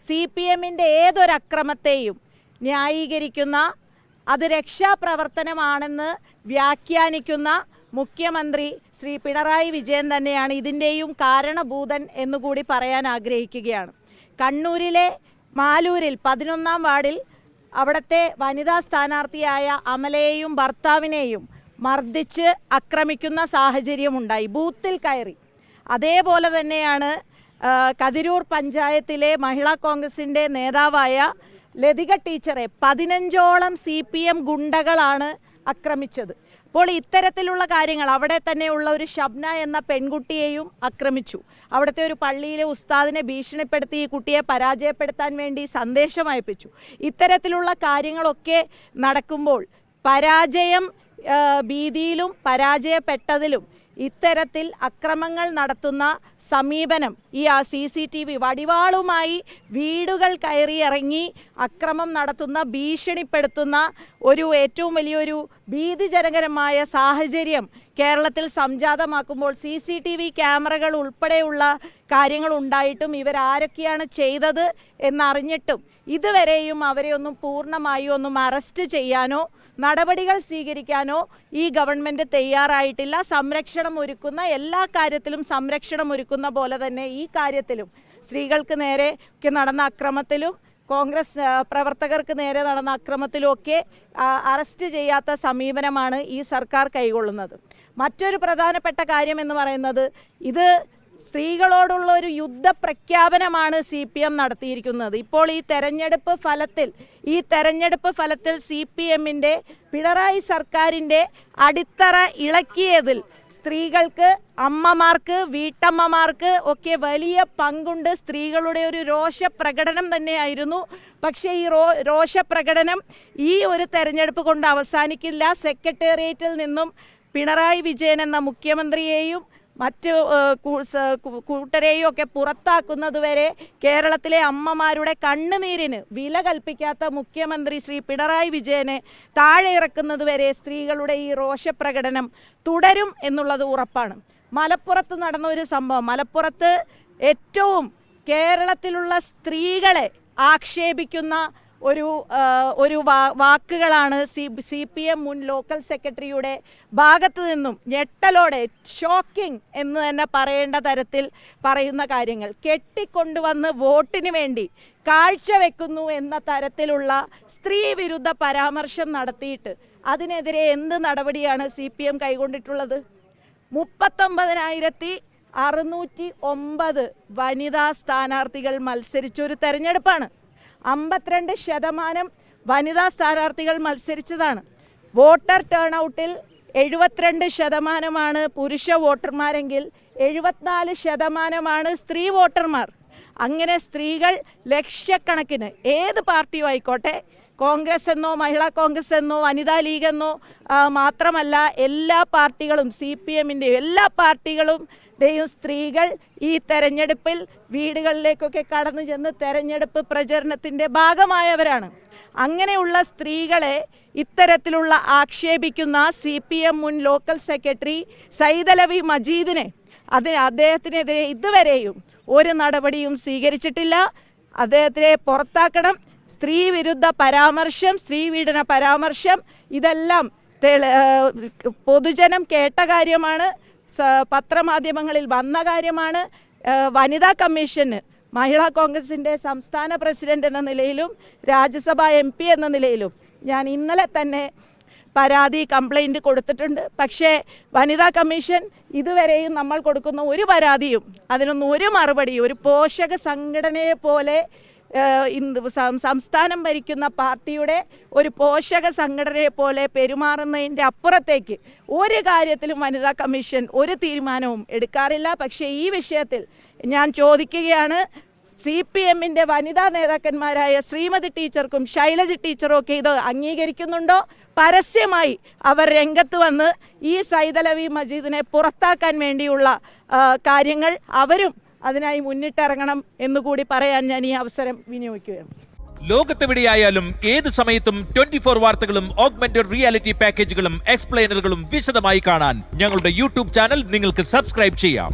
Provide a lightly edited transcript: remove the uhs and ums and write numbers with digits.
CPMന്റെ ഏതൊരക്രമത്തെയും ന്യായീകരിക്കുന്ന, അത് രക്ഷാപ്രവർത്തനമാണെന്ന് വ്യാഖ്യാനിക്കുന്ന മുഖ്യമന്ത്രി ശ്രീ പിണറായി വിജയൻ തന്നെയാണ് ഇതിൻ്റെയും കാരണഭൂതൻ എന്നുകൂടി പറയാൻ ആഗ്രഹിക്കുകയാണ്. കണ്ണൂരിലെ മാലൂരിൽ 11-ാം വാർഡിൽ അവിടുത്തെ വനിതാ സ്ഥാനാർത്ഥിയായ അമലയെയും ഭർത്താവിനെയും മർദ്ദിച്ച് ആക്രമിക്കുന്ന സാഹചര്യമുണ്ടായി, ബൂത്തിൽ കയറി. അതേപോലെ തന്നെയാണ് കതിരൂർ പഞ്ചായത്തിലെ മഹിളാ കോൺഗ്രസിൻ്റെ നേതാവായ ലതിക ടീച്ചറെ 15ഓളം CPM ഗുണ്ടകളാണ് ആക്രമിച്ചത്. അപ്പോൾ ഇത്തരത്തിലുള്ള കാര്യങ്ങൾ, അവിടെ തന്നെയുള്ള ഒരു ഷബ്ന എന്ന പെൺകുട്ടിയെയും ആക്രമിച്ചു. അവിടുത്തെ ഒരു പള്ളിയിലെ ഉസ്താദിനെ ഭീഷണിപ്പെടുത്തി ഈ കുട്ടിയെ പരാജയപ്പെടുത്താൻ വേണ്ടി സന്ദേശം അയപ്പിച്ചു. ഇത്തരത്തിലുള്ള കാര്യങ്ങളൊക്കെ നടക്കുമ്പോൾ ഭീതിയിലും പരാജയപ്പെട്ടതിലും ഇത്തരത്തിൽ അക്രമങ്ങൾ നടത്തുന്ന സമീപനം, ഈ CCTV വടിവാളുമായി വീടുകൾ കയറിയിറങ്ങി അക്രമം നടത്തുന്ന, ഭീഷണിപ്പെടുത്തുന്ന ഒരു ഏറ്റവും വലിയൊരു ഭീതിജനകരമായ സാഹചര്യം കേരളത്തിൽ സംജാതമാക്കുമ്പോൾ CCTV ക്യാമറകൾ ഉൾപ്പെടെയുള്ള കാര്യങ്ങൾ ഉണ്ടായിട്ടും ഇവരാരൊക്കെയാണ് ചെയ്തത് എന്നറിഞ്ഞിട്ടും ഇതുവരെയും അവരെ ഒന്നും പൂർണ്ണമായും ഒന്നും അറസ്റ്റ് ചെയ്യാനോ നടപടികൾ സ്വീകരിക്കാനോ ഈ ഗവൺമെൻറ് തയ്യാറായിട്ടില്ല. സംരക്ഷണം ഒരുക്കുന്ന എല്ലാ കാര്യത്തിലും സംരക്ഷണം ഒരുക്കുന്ന പോലെ തന്നെ ഈ കാര്യത്തിലും സ്ത്രീകൾക്ക് നേരെ ഒക്കെ നടന്ന അക്രമത്തിലും കോൺഗ്രസ് പ്രവർത്തകർക്ക് നേരെ നടന്ന അക്രമത്തിലുമൊക്കെ അറസ്റ്റ് ചെയ്യാത്ത സമീപനമാണ് ഈ സർക്കാർ കൈക്കൊള്ളുന്നത്. മറ്റൊരു പ്രധാനപ്പെട്ട കാര്യം എന്ന് പറയുന്നത്, ഇത് സ്ത്രീകളോടുള്ള ഒരു യുദ്ധപ്രഖ്യാപനമാണ് CPM നടത്തിയിരിക്കുന്നത്. ഇപ്പോൾ ഈ തെരഞ്ഞെടുപ്പ് ഫലത്തിൽ CPMന്റെ പിണറായി സർക്കാരിൻ്റെ അടിത്തറ ഇളക്കിയതിൽ സ്ത്രീകൾക്ക്, അമ്മമാർക്ക്, വീട്ടമ്മമാർക്ക് ഒക്കെ വലിയ പങ്കുണ്ട്. സ്ത്രീകളുടെ ഒരു രോഷപ്രകടനം തന്നെയായിരുന്നു. പക്ഷേ ഈ രോഷപ്രകടനം ഈ ഒരു തെരഞ്ഞെടുപ്പ് കൊണ്ട് അവസാനിക്കില്ല. സെക്രട്ടേറിയറ്റിൽ നിന്നും പിണറായി വിജയൻ എന്ന മുഖ്യമന്ത്രിയെയും മറ്റ് കൂട്ടരെയും ഒക്കെ പുറത്താക്കുന്നതുവരെ കേരളത്തിലെ അമ്മമാരുടെ കണ്ണുനീരിന് വില കൽപ്പിക്കാത്ത മുഖ്യമന്ത്രി ശ്രീ പിണറായി വിജയനെ താഴെ ഇറക്കുന്നതുവരെ സ്ത്രീകളുടെ ഈ രോഷപ്രകടനം തുടരും എന്നുള്ളത് ഉറപ്പാണ്. മലപ്പുറത്ത് നടന്ന ഒരു സംഭവം, മലപ്പുറത്ത് ഏറ്റവും കേരളത്തിലുള്ള സ്ത്രീകളെ ആക്ഷേപിക്കുന്ന ഒരു വാക്കുകളാണ് CPM മുൻ ലോക്കൽ സെക്രട്ടറിയുടെ ഭാഗത്തു നിന്നും ഞെട്ടലോടെ, ഷോക്കിംഗ് എന്ന് തന്നെ പറയേണ്ട തരത്തിൽ പറയുന്ന കാര്യങ്ങൾ. കെട്ടിക്കൊണ്ടുവന്ന് വോട്ടിന് വേണ്ടി കാഴ്ചവെക്കുന്നു എന്ന തരത്തിലുള്ള സ്ത്രീ വിരുദ്ധ പരാമർശം നടത്തിയിട്ട് അതിനെതിരെ എന്ത് നടപടിയാണ് CPM കൈക്കൊണ്ടിട്ടുള്ളത്? 39,609 വനിതാ സ്ഥാനാർത്ഥികൾ മത്സരിച്ചൊരു തെരഞ്ഞെടുപ്പാണ്. 52% വനിതാ സ്ഥാനാർത്ഥികൾ മത്സരിച്ചതാണ്. വോട്ടർ ടേൺ ഔട്ടിൽ 72% പുരുഷ വോട്ടർമാരെങ്കിൽ 74% സ്ത്രീ വോട്ടർമാർ. അങ്ങനെ സ്ത്രീകൾ ലക്ഷക്കണക്കിന്, ഏത് പാർട്ടിയും ആയിക്കോട്ടെ, കോൺഗ്രസ് എന്നോ മഹിളാ കോൺഗ്രസ് എന്നോ വനിതാ ലീഗ് എന്നോ മാത്രമല്ല, എല്ലാ പാർട്ടികളും, CPMന്റെ എല്ലാ പാർട്ടികളുടെയും സ്ത്രീകൾ ഈ തെരഞ്ഞെടുപ്പിൽ വീടുകളിലേക്കൊക്കെ കടന്നു ചെന്ന് തെരഞ്ഞെടുപ്പ് പ്രചരണത്തിൻ്റെ ഭാഗമായവരാണ്. അങ്ങനെയുള്ള സ്ത്രീകളെ ഇത്തരത്തിലുള്ള ആക്ഷേപിക്കുന്ന CPM മുൻ ലോക്കൽ സെക്രട്ടറി സൈദലവി മജീദിനെ, അദ്ദേഹത്തിനെതിരെ ഇതുവരെയും ഒരു നടപടിയും സ്വീകരിച്ചിട്ടില്ല. അദ്ദേഹത്തിനെ പുറത്താക്കണം. സ്ത്രീ വിരുദ്ധ പരാമർശം, സ്ത്രീപീഡന പരാമർശം, ഇതെല്ലാം പൊതുജനം കേട്ട കാര്യമാണ്, പത്രമാധ്യമങ്ങളിൽ വന്ന കാര്യമാണ്. വനിതാ കമ്മീഷന് മഹിളാ കോൺഗ്രസിൻ്റെ സംസ്ഥാന പ്രസിഡന്റ് എന്ന നിലയിലും രാജ്യസഭാ MP എന്ന നിലയിലും ഞാൻ ഇന്നലെ തന്നെ കംപ്ലൈൻറ്റ് കൊടുത്തിട്ടുണ്ട്. പക്ഷേ വനിതാ കമ്മീഷൻ ഇതുവരെയും നമ്മൾ കൊടുക്കുന്ന ഒരു പരാതിയും അതിനൊന്നും ഒരു മറുപടിയും, ഒരു പോഷക സംഘടനയെ പോലെ സംസ്ഥാനം ഭരിക്കുന്ന പാർട്ടിയുടെ ഒരു പോഷക സംഘടനയെ പോലെ പെരുമാറുന്നതിൻ്റെ അപ്പുറത്തേക്ക് ഒരു കാര്യത്തിലും വനിതാ കമ്മീഷൻ ഒരു തീരുമാനവും എടുക്കാറില്ല. പക്ഷേ ഈ വിഷയത്തിൽ ഞാൻ ചോദിക്കുകയാണ്, CPMന്റെ വനിതാ നേതാക്കന്മാരായ ശ്രീമതി ടീച്ചർക്കും ശൈലജ ടീച്ചറും ഒക്കെ ഇത് അംഗീകരിക്കുന്നുണ്ടോ? പരസ്യമായി അവർ രംഗത്ത് വന്ന് ഈ സൈദലവി മജീദിനെ പുറത്താക്കാൻ വേണ്ടിയുള്ള കാര്യങ്ങൾ അവരും അതിനായി മുന്നിട്ടിറങ്ങണം എന്നുകൂടി പറയാൻ ഞാൻ ഈ അവസരം വിനിയോഗിക്കുകയാണ്. ലോകത്തെവിടെയായാലും ഏത് സമയത്തും 24 വാർത്തകളും ഓഗ്മെന്റഡ് റിയാലിറ്റി പാക്കേജുകളും എക്സ്പ്ലെയിനറുകളും വിശദമായി കാണാൻ ഞങ്ങളുടെ YouTube ചാനൽ നിങ്ങൾക്ക് സബ്സ്ക്രൈബ് ചെയ്യാം.